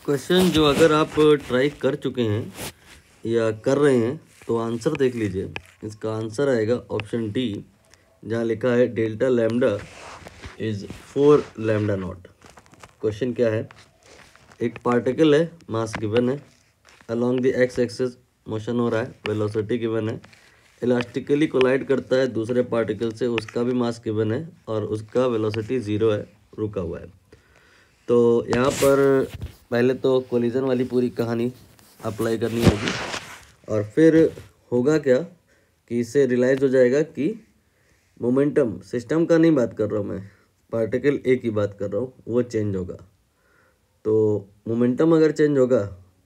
Question जो अगर आप ट्राई कर चुके हैं या कर रहे हैं तो आंसर देख लीजिए। इसका आंसर आएगा ऑप्शन डी, जहाँ लिखा है delta lambda is 4 lambda naught. Question क्या है, एक पार्टिकल है, मास गिवन है, along the x axis motion हो रहा है, वेलोसिटी गिवन है, इलास्टिकली कोलाइड करता है दूसरे पार्टिकल से, उसका भी मास गिवन है और उसका वेलोसिटी 0 है, रुका हुआ है। तो यहाँ पर पहले तो कोलिजन वाली पूरी कहानी अप्लाई करनी होगी और फिर होगा क्या कि इससे रियलाइज़ हो जाएगा कि मोमेंटम, सिस्टम का नहीं बात कर रहा हूँ मैं, पार्टिकल ए की बात कर रहा हूँ, वो चेंज होगा। तो मोमेंटम अगर चेंज होगा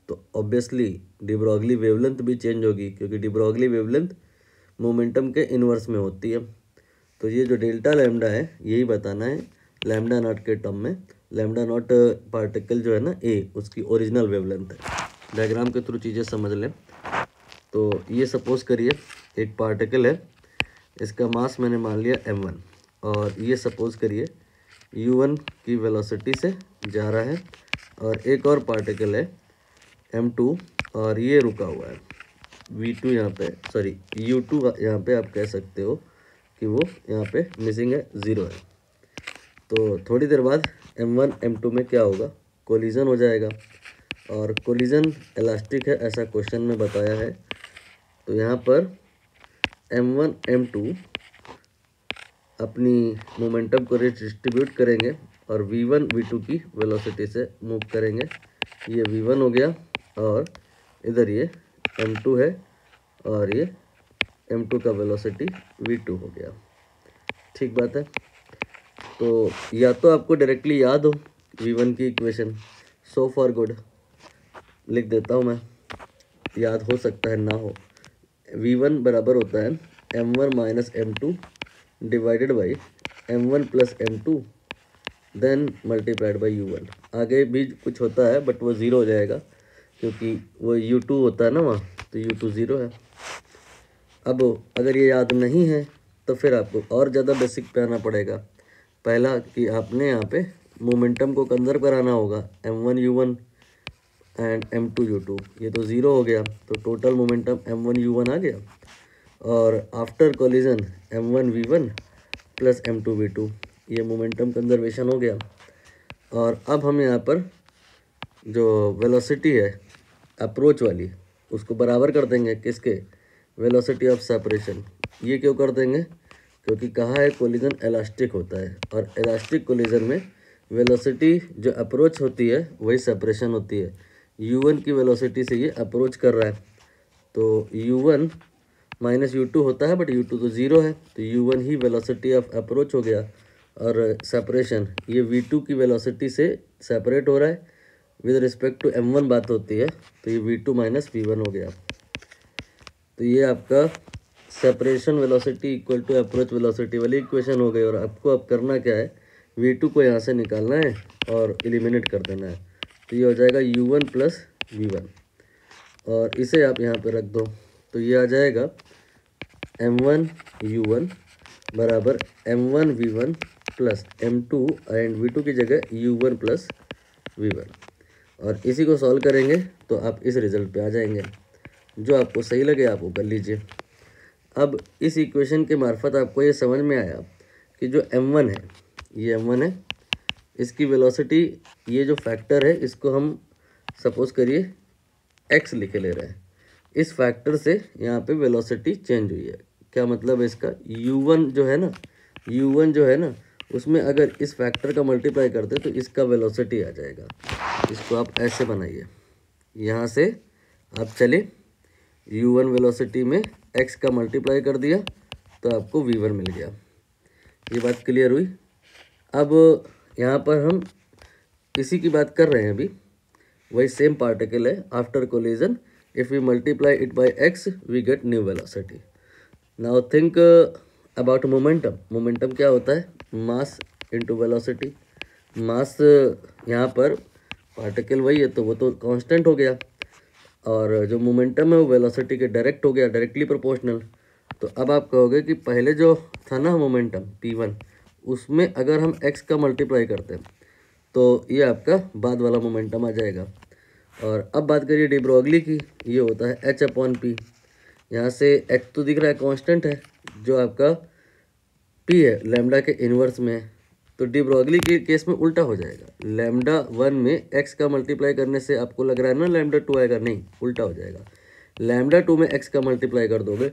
तो ऑब्वियसली डी ब्रॉगली वेवलेंथ भी चेंज होगी, क्योंकि डी ब्रॉगली वेवलेंथ मोमेंटम के इन्वर्स में होती है। तो ये जो डेल्टा लैम्डा है यही बताना है लैम्डा नॉट के टर्म में। लैम्डा नॉट पार्टिकल जो है ना ए, उसकी ओरिजिनल वेवलेंथ है। डायग्राम के थ्रू चीज़ें समझ लें। तो ये सपोज करिए एक पार्टिकल है, इसका मास मैंने मान लिया m1 और ये सपोज करिए u1 की वेलोसिटी से जा रहा है, और एक और पार्टिकल है m2 और ये रुका हुआ है v2 यहाँ पे, सॉरी u2 यहाँ पे आप कह सकते हो कि वो यहाँ पे मिसिंग है, 0 है। तो थोड़ी देर बाद m1 m2 में क्या होगा, कोलिजन हो जाएगा, और कोलिजन इलास्टिक है ऐसा क्वेश्चन में बताया है। तो यहाँ पर m1 m2 अपनी मोमेंटम को डिस्ट्रीब्यूट करेंगे और v1 v2 की वेलोसिटी से मूव करेंगे। ये v1 हो गया और इधर ये m2 है और ये m2 का वेलोसिटी v2 हो गया। ठीक बात है। तो या तो आपको डायरेक्टली याद हो v1 की इक्वेशन, सो फॉर गुड, लिख देता हूँ मैं, याद हो सकता है ना हो। v1 बराबर होता है m1 minus m2 divided by m1 plus m2 then multiplied by u1। आगे भी कुछ होता है बट वो 0 हो जाएगा, क्योंकि वो u2 होता है ना वहाँ, तो u2 0 है। अब अगर ये याद नहीं है तो फिर आपको और ज़्यादा बेसिक पे आना पड़ेगा। पहला कि आपने यहाँ पे मोमेंटम को कंजर्व कराना होगा, m1 u1 and m2 u2, ये तो 0 हो गया, तो टोटल मोमेंटम m1 u1 आ गया, और after collision m1 v1 plus m2 v2, ये मोमेंटम कंजर्वेशन हो गया। और अब हम यहाँ पर जो वेलोसिटी है अप्रोच वाली, उसको बराबर कर देंगे किसके, वेलोसिटी ऑफ सेपरेशन। ये क्यों कर देंगे, क्योंकि कहा है कोलिजन इलास्टिक होता है, और इलास्टिक कोलिजन में वेलोसिटी जो अप्रोच होती है वही सेपरेशन होती है। u1 की वेलोसिटी से ये अप्रोच कर रहा है, तो u1 माइनस u2 होता है, बट u2 तो 0 है, तो u1 he velocity of approach हो गया। और सेपरेशन, ये v2 की वेलोसिटी से सेपरेट हो रहा है, विद रिस्पेक्ट टू m1 बात होती है, तो ये v2 माइनस v1 हो गया। तो ये आपका separation velocity equal to approach velocity वाली इक्वेशन हो गई। और आपको अब करना क्या है, v2 को यहाँ से निकालना है और एलिमिनेट कर देना है। तो ये हो जाएगा u1 प्लस v1, और इसे आप यहाँ पे रख दो, तो ये आ जाएगा m1 u1 बराबर m1 v1 plus m2 and v2 की जगह u1 प्लस v1, और इसी को सॉल्व करेंगे तो आप इस रिजल्ट पे आ जाएंगे। जो आपको सही लगे आप वो कर लीजिए। अब इस इक्वेशन के मार्फत आपको ये समझ में आया कि जो m1 है, ये m1 है, इसकी वेलोसिटी, ये जो फैक्टर है इसको हम सपोज करिए x लिखे ले रहे हैं, इस फैक्टर से यहाँ पे वेलोसिटी चेंज हुई है। क्या मतलब है इसका, u1 जो है ना, u1 जो है ना, उसमें अगर इस फैक्टर का मल्टीप्लाई करते तो इसका वेलोसिटी आ जाएगा। इसको आप ऐसे बनाइए, यहाँ से आप चले u1 वेलोसिटी में x का मल्टीप्लाई कर दिया तो आपको v1 मिल गया। ये बात क्लियर हुई। अब यहाँ पर हम इसी की बात कर रहे हैं अभी, वही सेम पार्टिकल है, after collision if we multiply it by x we get new velocity. Now think about momentum. Momentum क्या होता है, मास इनटू वेलोसिटी। मास यहाँ पर पार्टिकल वही है तो वो तो कांस्टेंट हो गया, और जो मोमेंटम है वो वेलोसिटी के डायरेक्ट हो गया, डायरेक्टली प्रोपोर्शनल। तो अब आप कहोगे कि पहले जो था ना मोमेंटम p1, उसमें अगर हम x का मल्टीप्लाई करते हैं तो ये आपका बाद वाला मोमेंटम आ जाएगा। और अब बात करिए डी ब्रोगली की, ये होता है h/p। यहाँ से h तो दिख रहा है कांस्टेंट है, जो आपका p है लैम्डा के इन्वर्स में है। तो डी ब्रोगली के केस में उल्टा हो जाएगा, लैम्डा 1 में x का मल्टीप्लाई करने से आपको लग रहा है ना लैम्डा 2 आएगा, नहीं उल्टा हो जाएगा। लैम्डा 2 में x का मल्टीप्लाई कर दोगे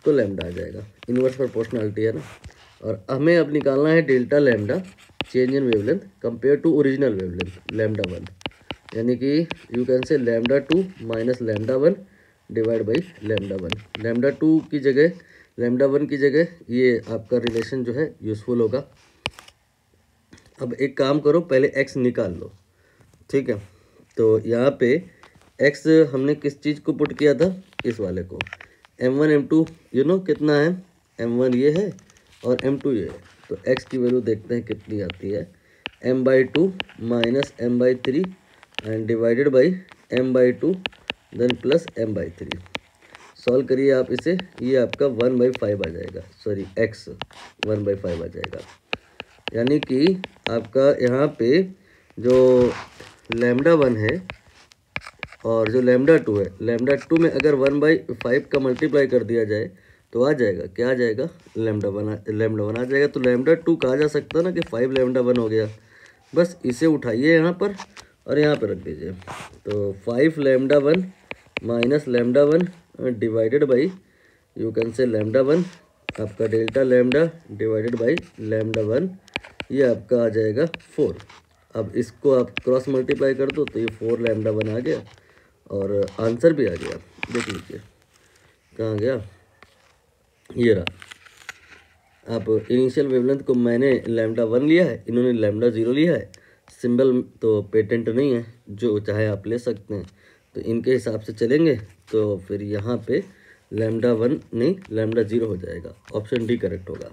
तो लैम्डा आ जाएगा, इन्वर्स प्रोपोर्शनलिटी है ना। और हमें अब निकालना है delta lambda change in wavelength compare to original wavelength lambda 1, यानी कि you can say lambda 2 minus lambda 1 divide by lambda 1। Lambda 2 की जगह लैम्डा 1 की जगह ये आपका रिलेशन जो है यूज़फुल होगा। अब एक काम करो, पहले x निकाल लो, ठीक है। तो यहाँ पे x हमने किस चीज़ को पुट किया था, इस वाले को, m1 m2 कितना है, m1 ये है और m2 ये है। तो x की वैल्यू देखते हैं कितनी आती है, m/2 minus m/3 and divided by m/2 then plus m/3। Solve करिए आप इसे, ये आपका 1/5 आ जाएगा, सॉरी x 1/5 आ जाएगा। यानी कि आपका यहाँ पे जो लैम्डा 1 है और जो लैम्डा 2 है, लैम्डा 2 में अगर 1/5 का मल्टीप्लाई कर दिया जाए तो आ जाएगा, क्या आ जाएगा, लैम्डा 1 आ जाएगा। तो लैम्डा 2 कहा जा सकता है ना कि 5 लैम्डा 1 हो गया। बस इसे उठाइए यहाँ पर और यहाँ पर रख दीजिए। तो 5 lambda 1 minus lambda 1 divided by you can say lambda 1, आपका delta lambda divided by lambda 1, ये आपका आ जाएगा 4। अब इसको आप क्रॉस मल्टीप्लाई कर दो तो ये 4 लैम्डा 1 आ गया और आंसर भी आ गया। देख लीजिए कहाँ गया, ये रहा। आप इनिशियल वेवलेंथ को मैंने लैम्डा 1 लिया है, इन्होंने लैम्डा 0 लिया है। सिंबल तो पेटेंट नहीं है, जो चाहे आप ले सकते हैं। तो इनके हिसाब से चलेंगे तो फिर यहाँ पे लैम्डा 1 नहीं लैम्डा 0 हो जाएगा। ऑप्शन डी करेक्ट होगा।